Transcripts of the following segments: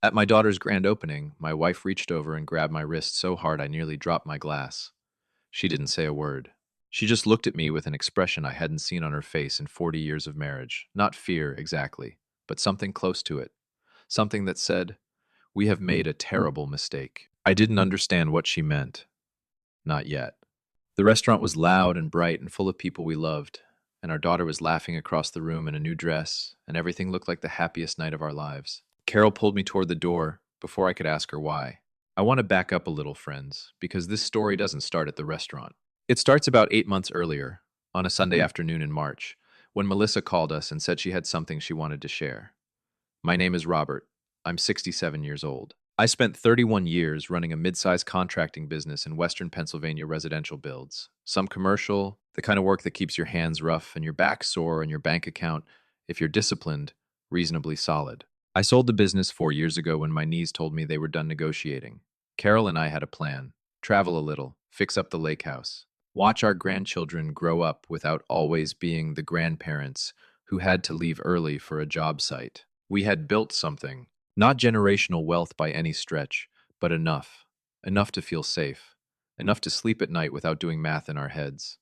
At my daughter's grand opening, my wife reached over and grabbed my wrist so hard I nearly dropped my glass. She didn't say a word. She just looked at me with an expression I hadn't seen on her face in 40 years of marriage. Not fear, exactly, but something close to it. Something that said, "We have made a terrible mistake." I didn't understand what she meant. Not yet. The restaurant was loud and bright and full of people we loved, and our daughter was laughing across the room in a new dress, and everything looked like the happiest night of our lives. Carol pulled me toward the door before I could ask her why. I want to back up a little, friends, because this story doesn't start at the restaurant. It starts about 8 months earlier, on a Sunday afternoon in March, when Melissa called us and said she had something she wanted to share. My name is Robert. I'm 67 years old. I spent 31 years running a mid-sized contracting business in Western Pennsylvania residential builds. Some commercial, the kind of work that keeps your hands rough and your back sore and your bank account, if you're disciplined, reasonably solid. I sold the business 4 years ago when my knees told me they were done negotiating. Carol and I had a plan: travel a little, fix up the lake house, watch our grandchildren grow up without always being the grandparents who had to leave early for a job site. We had built something, not generational wealth by any stretch, but enough. Enough to feel safe. Enough to sleep at night without doing math in our heads.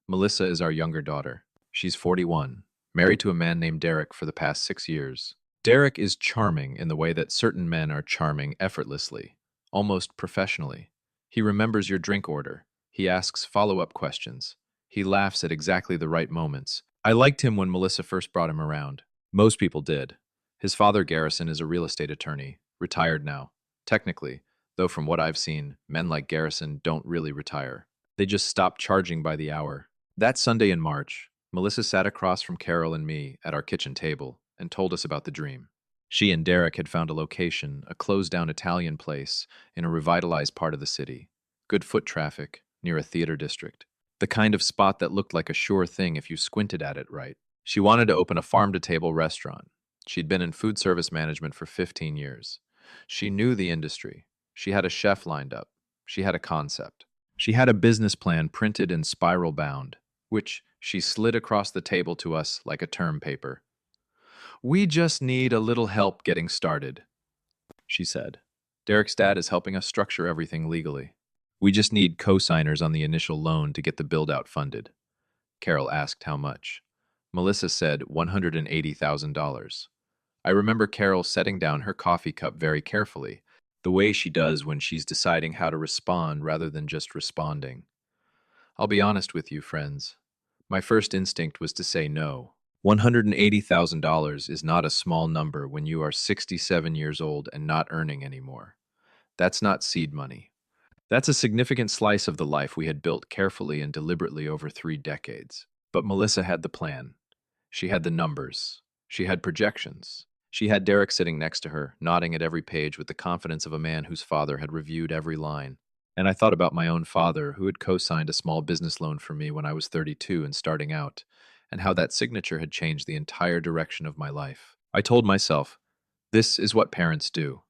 Melissa is our younger daughter. She's 41, married to a man named Derek for the past 6 years. Derek is charming in the way that certain men are charming effortlessly, almost professionally. He remembers your drink order. He asks follow-up questions. He laughs at exactly the right moments. I liked him when Melissa first brought him around. Most people did. His father, Garrison, is a real estate attorney, retired now. Technically, though from what I've seen, men like Garrison don't really retire. They just stop charging by the hour. That Sunday in March, Melissa sat across from Carol and me at our kitchen table and told us about the dream. She and Derek had found a location, a closed-down Italian place in a revitalized part of the city. Good foot traffic, near a theater district. The kind of spot that looked like a sure thing if you squinted at it right. She wanted to open a farm-to-table restaurant. She'd been in food service management for 15 years. She knew the industry. She had a chef lined up. She had a concept. She had a business plan printed in spiral bound, which she slid across the table to us like a term paper. "We just need a little help getting started," she said. "Derek's dad is helping us structure everything legally. We just need co-signers on the initial loan to get the build-out funded." Carol asked how much. Melissa said $180,000. I remember Carol setting down her coffee cup very carefully, the way she does when she's deciding how to respond rather than just responding. I'll be honest with you, friends. My first instinct was to say no. $180,000 is not a small number when you are 67 years old and not earning anymore. That's not seed money. That's a significant slice of the life we had built carefully and deliberately over 3 decades. But Melissa had the plan. She had the numbers. She had projections. She had Derek sitting next to her, nodding at every page with the confidence of a man whose father had reviewed every line. And I thought about my own father, who had co-signed a small business loan for me when I was 32 and starting out, and how that signature had changed the entire direction of my life. I told myself, this is what parents do.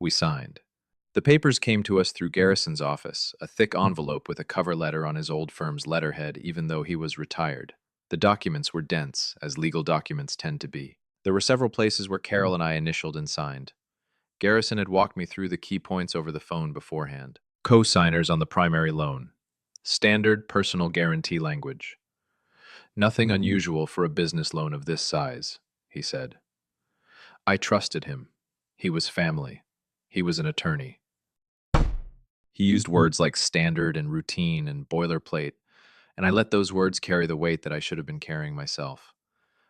We signed. The papers came to us through Garrison's office, a thick envelope with a cover letter on his old firm's letterhead, even though he was retired. The documents were dense, as legal documents tend to be. There were several places where Carol and I initialed and signed. Garrison had walked me through the key points over the phone beforehand. Co-signers on the primary loan. Standard personal guarantee language. Nothing unusual for a business loan of this size, he said. I trusted him. He was family. He was an attorney. He used words like standard and routine and boilerplate, and I let those words carry the weight that I should have been carrying myself.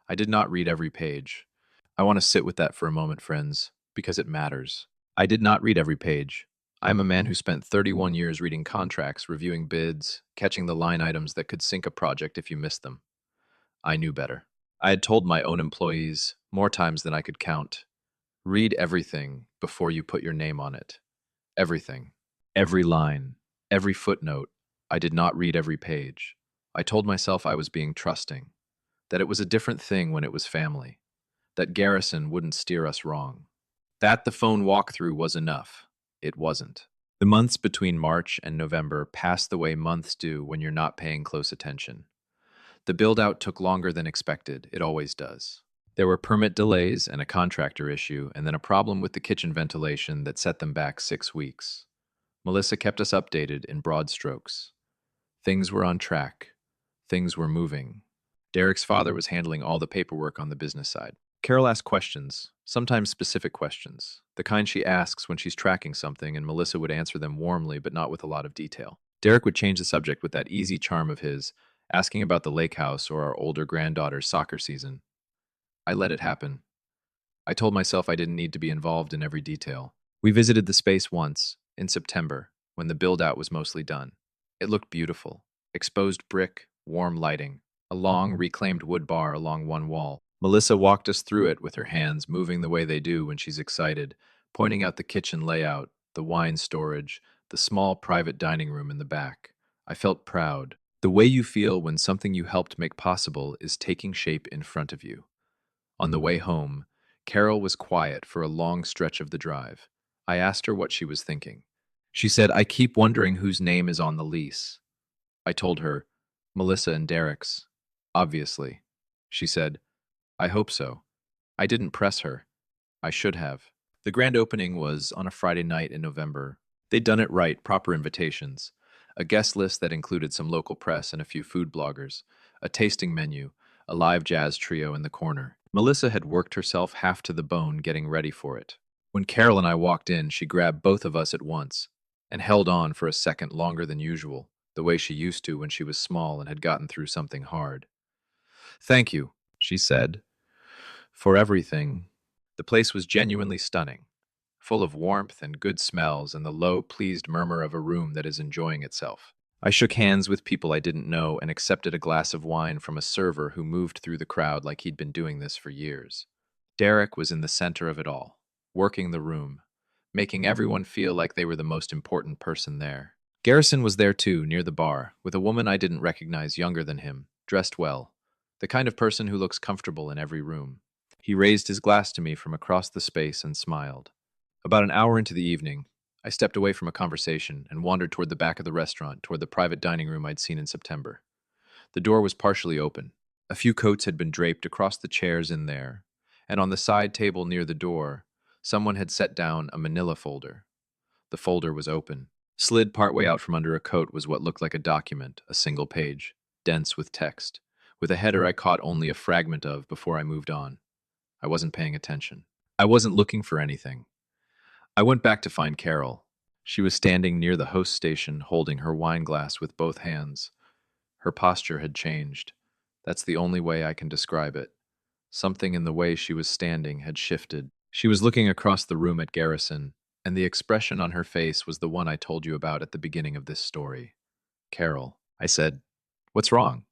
I did not read every page. I want to sit with that for a moment, friends, because it matters. I did not read every page. I am a man who spent 31 years reading contracts, reviewing bids, catching the line items that could sink a project if you missed them. I knew better. I had told my own employees, more times than I could count, read everything before you put your name on it. Everything. Every line. Every footnote. I did not read every page. I told myself I was being trusting, that it was a different thing when it was family, that Garrison wouldn't steer us wrong. That the phone walkthrough was enough. It wasn't. The months between March and November passed the way months do when you're not paying close attention. The build-out took longer than expected. It always does. There were permit delays and a contractor issue, and then a problem with the kitchen ventilation that set them back 6 weeks. Melissa kept us updated in broad strokes. Things were on track. Things were moving. Derek's father was handling all the paperwork on the business side. Carol asked questions, sometimes specific questions, the kind she asks when she's tracking something, and Melissa would answer them warmly but not with a lot of detail. Derek would change the subject with that easy charm of his, asking about the lake house or our older granddaughter's soccer season. I let it happen. I told myself I didn't need to be involved in every detail. We visited the space once, in September, when the build out was mostly done. It looked beautiful. Exposed brick, warm lighting, a long reclaimed wood bar along one wall. Melissa walked us through it with her hands moving the way they do when she's excited, pointing out the kitchen layout, the wine storage, the small private dining room in the back. I felt proud. The way you feel when something you helped make possible is taking shape in front of you. On the way home, Carol was quiet for a long stretch of the drive. I asked her what she was thinking. She said, I keep wondering whose name is on the lease. I told her, Melissa and Derek's. Obviously. She said, I hope so. I didn't press her. I should have. The grand opening was on a Friday night in November. They'd done it right, proper invitations. A guest list that included some local press and a few food bloggers, a tasting menu, a live jazz trio in the corner. Melissa had worked herself half to the bone getting ready for it. When Carol and I walked in, she grabbed both of us at once and held on for a second longer than usual, the way she used to when she was small and had gotten through something hard. Thank you, she said, for everything. The place was genuinely stunning, full of warmth and good smells and the low, pleased murmur of a room that is enjoying itself. I shook hands with people I didn't know and accepted a glass of wine from a server who moved through the crowd like he'd been doing this for years. Derek was in the center of it all, working the room, making everyone feel like they were the most important person there. Garrison was there too, near the bar, with a woman I didn't recognize younger than him, dressed well, the kind of person who looks comfortable in every room. He raised his glass to me from across the space and smiled. About an hour into the evening, I stepped away from a conversation and wandered toward the back of the restaurant, toward the private dining room I'd seen in September. The door was partially open. A few coats had been draped across the chairs in there, and on the side table near the door, someone had set down a manila folder. The folder was open. Slid partway out from under a coat was what looked like a document, a single page, dense with text, with a header I caught only a fragment of before I moved on. I wasn't paying attention. I wasn't looking for anything. I went back to find Carol. She was standing near the host station holding her wine glass with both hands. Her posture had changed. That's the only way I can describe it. Something in the way she was standing had shifted. She was looking across the room at Garrison, and the expression on her face was the one I told you about at the beginning of this story. Carol, I said, what's wrong?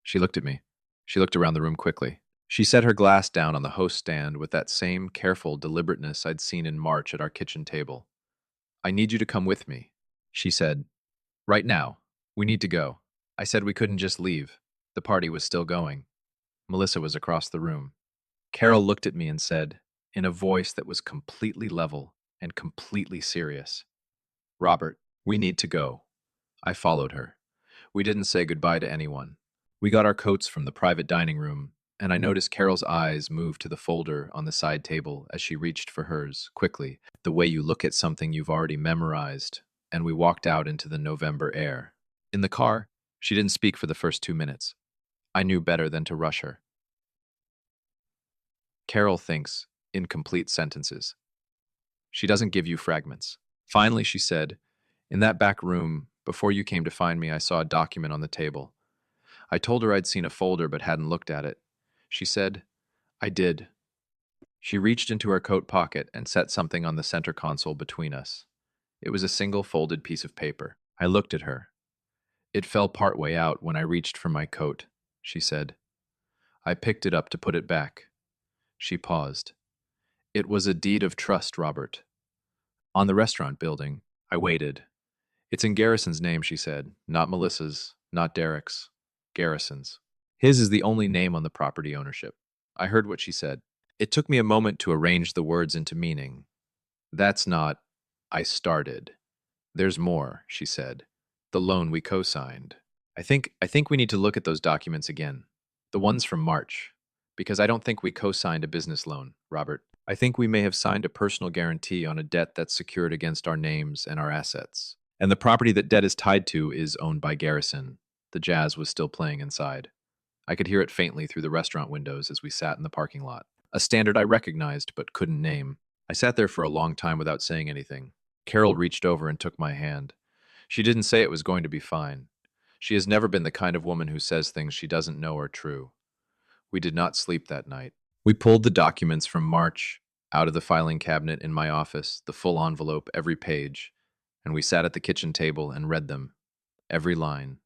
She looked at me. She looked around the room quickly. She set her glass down on the host stand with that same careful deliberateness I'd seen in March at our kitchen table. I need you to come with me, she said. Right now. We need to go. I said we couldn't just leave. The party was still going. Melissa was across the room. Carol looked at me and said, in a voice that was completely level and completely serious, Robert, we need to go. I followed her. We didn't say goodbye to anyone. We got our coats from the private dining room, and I noticed Carol's eyes move to the folder on the side table as she reached for hers, quickly, the way you look at something you've already memorized, and we walked out into the November air. In the car, she didn't speak for the first 2 minutes. I knew better than to rush her. Carol thinks in complete sentences. She doesn't give you fragments. Finally, she said, in that back room, before you came to find me, I saw a document on the table. I told her I'd seen a folder but hadn't looked at it. She said, I did. She reached into her coat pocket and set something on the center console between us. It was a single folded piece of paper. I looked at her. It fell partway out when I reached for my coat, she said. I picked it up to put it back. She paused. It was a deed of trust, Robert. On the restaurant building, I waited. It's in Garrison's name, she said. Not Melissa's, not Derek's. Garrison's. His is the only name on the property ownership. I heard what she said. It took me a moment to arrange the words into meaning. That's not, I started. There's more, she said. The loan we co-signed. I think we need to look at those documents again. The ones from March. Because I don't think we co-signed a business loan, Robert. I think we may have signed a personal guarantee on a debt that's secured against our names and our assets. And the property that debt is tied to is owned by Garrison. The jazz was still playing inside. I could hear it faintly through the restaurant windows as we sat in the parking lot. A standard I recognized but couldn't name. I sat there for a long time without saying anything. Carol reached over and took my hand. She didn't say it was going to be fine. She has never been the kind of woman who says things she doesn't know are true. We did not sleep that night. We pulled the documents from March out of the filing cabinet in my office, the full envelope, every page, and we sat at the kitchen table and read them, every line,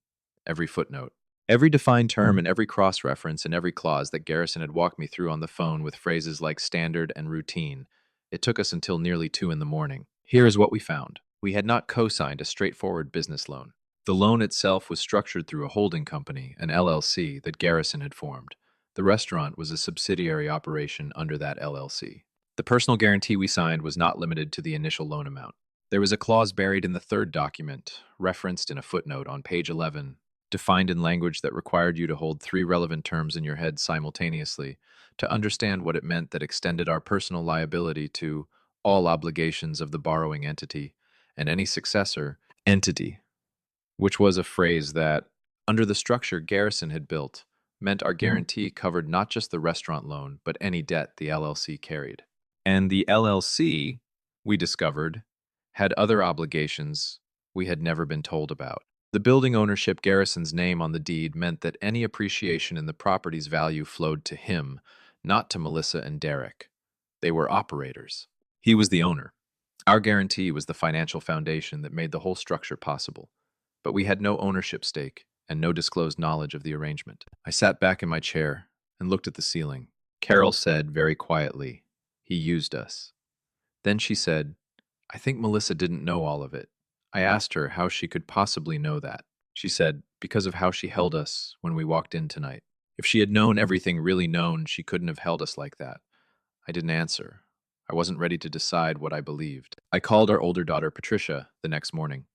every footnote, every defined term and every cross-reference and every clause that Garrison had walked me through on the phone with phrases like standard and routine. It took us until nearly 2 in the morning. Here is what we found. We had not co-signed a straightforward business loan. The loan itself was structured through a holding company, an LLC, that Garrison had formed. The restaurant was a subsidiary operation under that LLC. The personal guarantee we signed was not limited to the initial loan amount. There was a clause buried in the third document, referenced in a footnote on page 11, defined in language that required you to hold 3 relevant terms in your head simultaneously to understand what it meant that extended our personal liability to all obligations of the borrowing entity and any successor entity, which was a phrase that, under the structure Garrison had built, meant our guarantee covered not just the restaurant loan, but any debt the LLC carried. And the LLC, we discovered, had other obligations we had never been told about. The building ownership Garrison's name on the deed meant that any appreciation in the property's value flowed to him, not to Melissa and Derek. They were operators. He was the owner. Our guarantee was the financial foundation that made the whole structure possible. But we had no ownership stake and no disclosed knowledge of the arrangement. I sat back in my chair and looked at the ceiling. Carol said very quietly, "He used us." Then she said, "I think Melissa didn't know all of it." I asked her how she could possibly know that. She said, "Because of how she held us when we walked in tonight. If she had known everything really known, she couldn't have held us like that." I didn't answer. I wasn't ready to decide what I believed. I called our older daughter, Patricia, the next morning.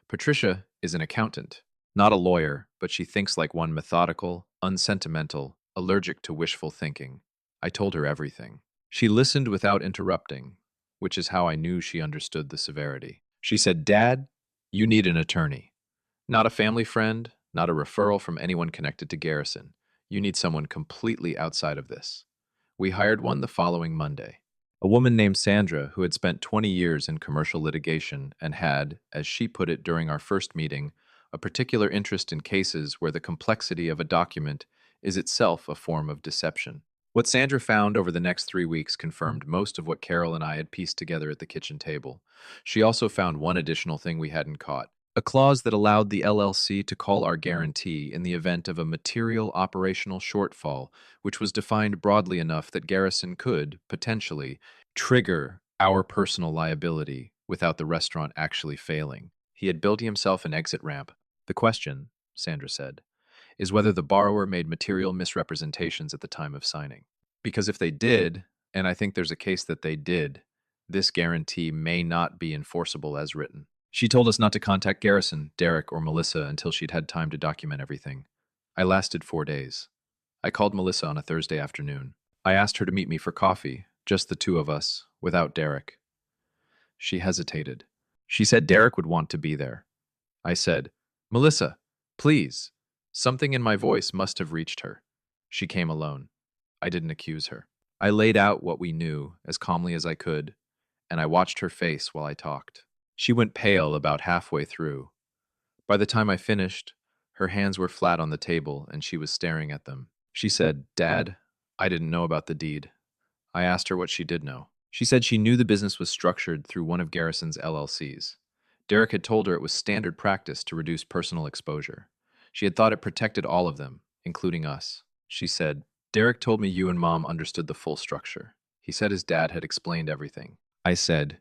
Patricia is an accountant, not a lawyer, but she thinks like one, methodical, unsentimental, allergic to wishful thinking. I told her everything. She listened without interrupting, which is how I knew she understood the severity. She said, "Dad, you need an attorney. Not a family friend, not a referral from anyone connected to Garrison. You need someone completely outside of this." We hired one the following Monday. A woman named Sandra, who had spent 20 years in commercial litigation and had, as she put it during our first meeting, a particular interest in cases where the complexity of a document is itself a form of deception. What Sandra found over the next 3 weeks confirmed most of what Carol and I had pieced together at the kitchen table. She also found one additional thing we hadn't caught, a clause that allowed the LLC to call our guarantee in the event of a material operational shortfall, which was defined broadly enough that Garrison could, potentially, trigger our personal liability without the restaurant actually failing. He had built himself an exit ramp. The question, Sandra said, is whether the borrower made material misrepresentations at the time of signing. Because if they did, and I think there's a case that they did, this guarantee may not be enforceable as written. She told us not to contact Garrison, Derek, or Melissa until she'd had time to document everything. I lasted 4 days. I called Melissa on a Thursday afternoon. I asked her to meet me for coffee, just the two of us, without Derek. She hesitated. She said Derek would want to be there. I said, "Melissa, please." Something in my voice must have reached her. She came alone. I didn't accuse her. I laid out what we knew as calmly as I could, and I watched her face while I talked. She went pale about halfway through. By the time I finished, her hands were flat on the table and she was staring at them. She said, "Dad, I didn't know about the deed." I asked her what she did know. She said she knew the business was structured through one of Garrison's LLCs. Derek had told her it was standard practice to reduce personal exposure. She had thought it protected all of them, including us. She said, "Derek told me you and Mom understood the full structure. He said his dad had explained everything." I said,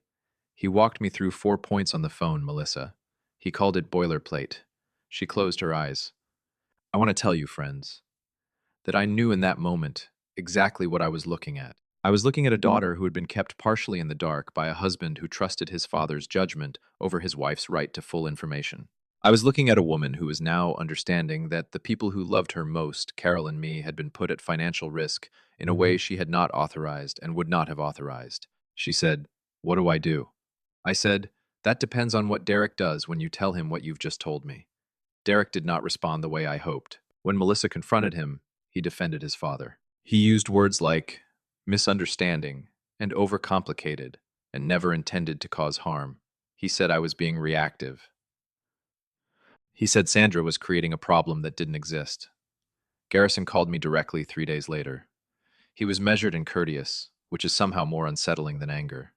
"He walked me through 4 points on the phone, Melissa. He called it boilerplate." She closed her eyes. "I want to tell you, friends, that I knew in that moment exactly what I was looking at. I was looking at a daughter who had been kept partially in the dark by a husband who trusted his father's judgment over his wife's right to full information. I was looking at a woman who was now understanding that the people who loved her most, Carol and me, had been put at financial risk in a way she had not authorized and would not have authorized. She said, "What do I do?" I said, "That depends on what Derek does when you tell him what you've just told me." Derek did not respond the way I hoped. When Melissa confronted him, he defended his father. He used words like misunderstanding and overcomplicated and never intended to cause harm. He said I was being reactive. He said Sandra was creating a problem that didn't exist. Garrison called me directly 3 days later. He was measured and courteous, which is somehow more unsettling than anger.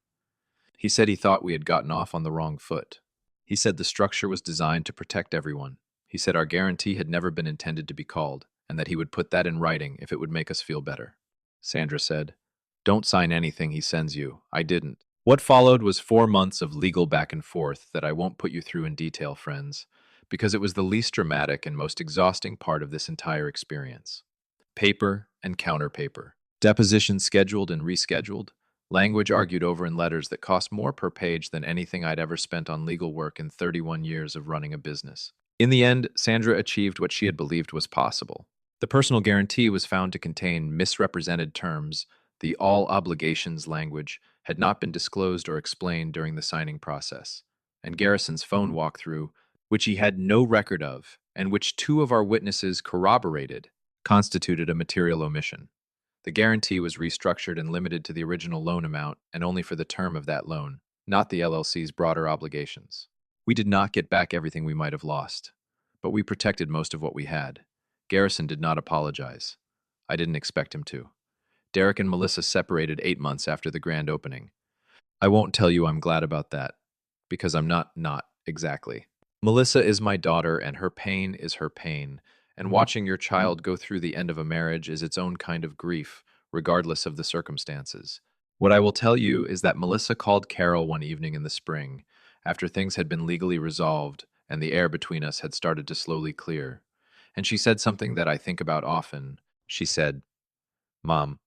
He said he thought we had gotten off on the wrong foot. He said the structure was designed to protect everyone. He said our guarantee had never been intended to be called, and that he would put that in writing if it would make us feel better. Sandra said, "Don't sign anything he sends you." I didn't. What followed was 4 months of legal back and forth that I won't put you through in detail, friends, because it was the least dramatic and most exhausting part of this entire experience. Paper and counterpaper. Depositions scheduled and rescheduled. Language argued over in letters that cost more per page than anything I'd ever spent on legal work in 31 years of running a business. In the end, Sandra achieved what she had believed was possible. The personal guarantee was found to contain misrepresented terms. The all obligations language had not been disclosed or explained during the signing process. And Garrison's phone walkthrough, which he had no record of, and which two of our witnesses corroborated, constituted a material omission. The guarantee was restructured and limited to the original loan amount and only for the term of that loan, not the LLC's broader obligations. We did not get back everything we might have lost, but we protected most of what we had. Garrison did not apologize. I didn't expect him to. Derek and Melissa separated 8 months after the grand opening. I won't tell you I'm glad about that, because I'm not exactly. Melissa is my daughter, and her pain is her pain, and watching your child go through the end of a marriage is its own kind of grief, regardless of the circumstances. What I will tell you is that Melissa called Carol one evening in the spring, after things had been legally resolved and the air between us had started to slowly clear. And she said something that I think about often. She said, "Mom,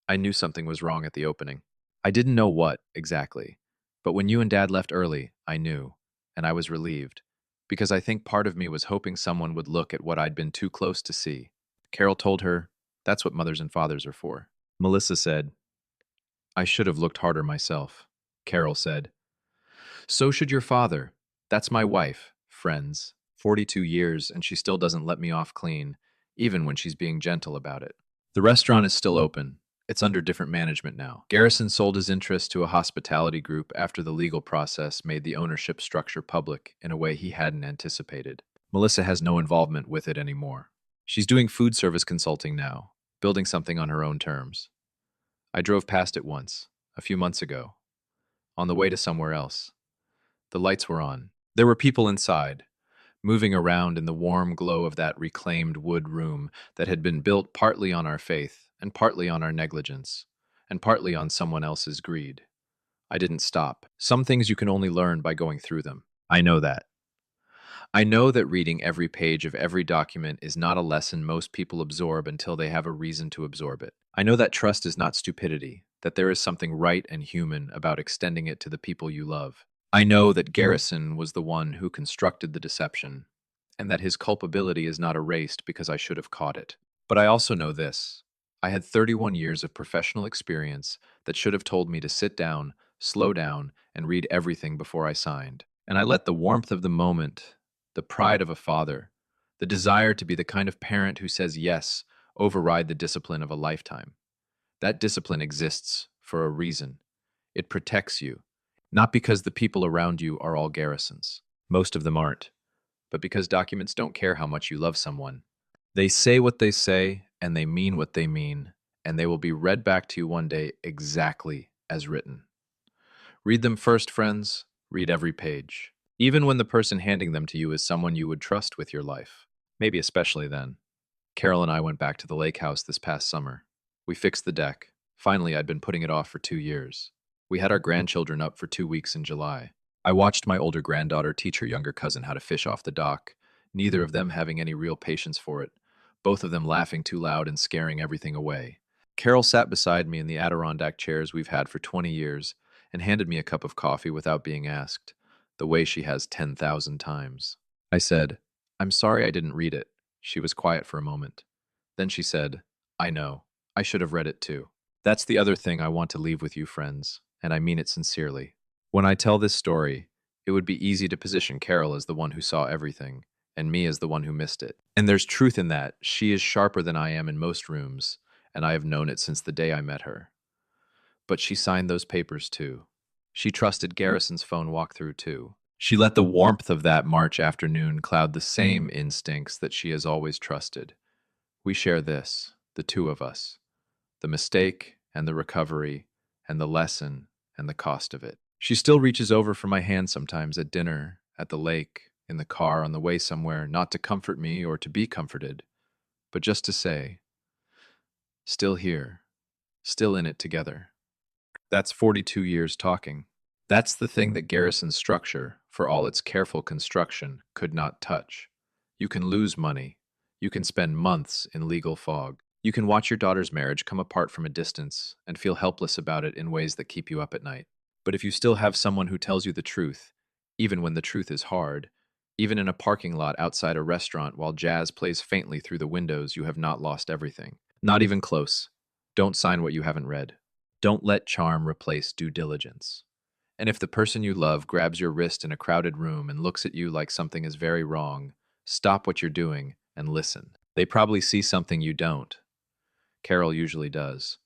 I knew something was wrong at the opening. I didn't know what, exactly. But when you and Dad left early, I knew. And I was relieved. Because I think part of me was hoping someone would look at what I'd been too close to see." Carol told her, "That's what mothers and fathers are for." Melissa said, "I should have looked harder myself." Carol said, "So should your father. That's my wife, friends. 42 years, and she still doesn't let me off clean, even when she's being gentle about it. The restaurant is still open. It's under different management now. Garrison sold his interest to a hospitality group after the legal process made the ownership structure public in a way he hadn't anticipated. Melissa has no involvement with it anymore. She's doing food service consulting now, building something on her own terms. I drove past it once, a few months ago, on the way to somewhere else. The lights were on. There were people inside, moving around in the warm glow of that reclaimed wood room that had been built partly on our faith, and partly on our negligence, and partly on someone else's greed. I didn't stop. Some things you can only learn by going through them. I know that. I know that reading every page of every document is not a lesson most people absorb until they have a reason to absorb it. I know that trust is not stupidity, that there is something right and human about extending it to the people you love. I know that Garrison was the one who constructed the deception, and that his culpability is not erased because I should have caught it. But I also know this. I had 31 years of professional experience that should have told me to sit down, slow down, and read everything before I signed. And I let the warmth of the moment, the pride of a father, the desire to be the kind of parent who says yes, override the discipline of a lifetime. That discipline exists for a reason. It protects you, not because the people around you are all Garrisons. Most of them aren't, but because documents don't care how much you love someone. They say what they say, and they mean what they mean, and they will be read back to you one day exactly as written. Read them first, friends. Read every page. Even when the person handing them to you is someone you would trust with your life. Maybe especially then. Carol and I went back to the lake house this past summer. We fixed the deck. Finally, I'd been putting it off for 2 years. We had our grandchildren up for 2 weeks in July. I watched my older granddaughter teach her younger cousin how to fish off the dock, neither of them having any real patience for it, both of them laughing too loud and scaring everything away. Carol sat beside me in the Adirondack chairs we've had for 20 years and handed me a cup of coffee without being asked, the way she has 10,000 times. I said, I'm sorry I didn't read it. She was quiet for a moment. Then she said, I know. I should have read it too. That's the other thing I want to leave with you, friends, and I mean it sincerely. When I tell this story, it would be easy to position Carol as the one who saw everything, and me as the one who missed it. And there's truth in that. She is sharper than I am in most rooms, and I have known it since the day I met her. But she signed those papers too. She trusted Garrison's phone walkthrough too. She let the warmth of that March afternoon cloud the same instincts that she has always trusted. We share this, the two of us, the mistake and the recovery, and the lesson and the cost of it. She still reaches over for my hand sometimes at dinner, at the lake, in the car on the way somewhere, not to comfort me or to be comforted, but just to say, still here, still in it together. That's 42 years talking. That's the thing that Garrison's structure, for all its careful construction, could not touch. You can lose money. You can spend months in legal fog. You can watch your daughter's marriage come apart from a distance and feel helpless about it in ways that keep you up at night. But if you still have someone who tells you the truth, even when the truth is hard, even in a parking lot outside a restaurant while jazz plays faintly through the windows, you have not lost everything. Not even close. Don't sign what you haven't read. Don't let charm replace due diligence. And if the person you love grabs your wrist in a crowded room and looks at you like something is very wrong, stop what you're doing and listen. They probably see something you don't. Carol usually does.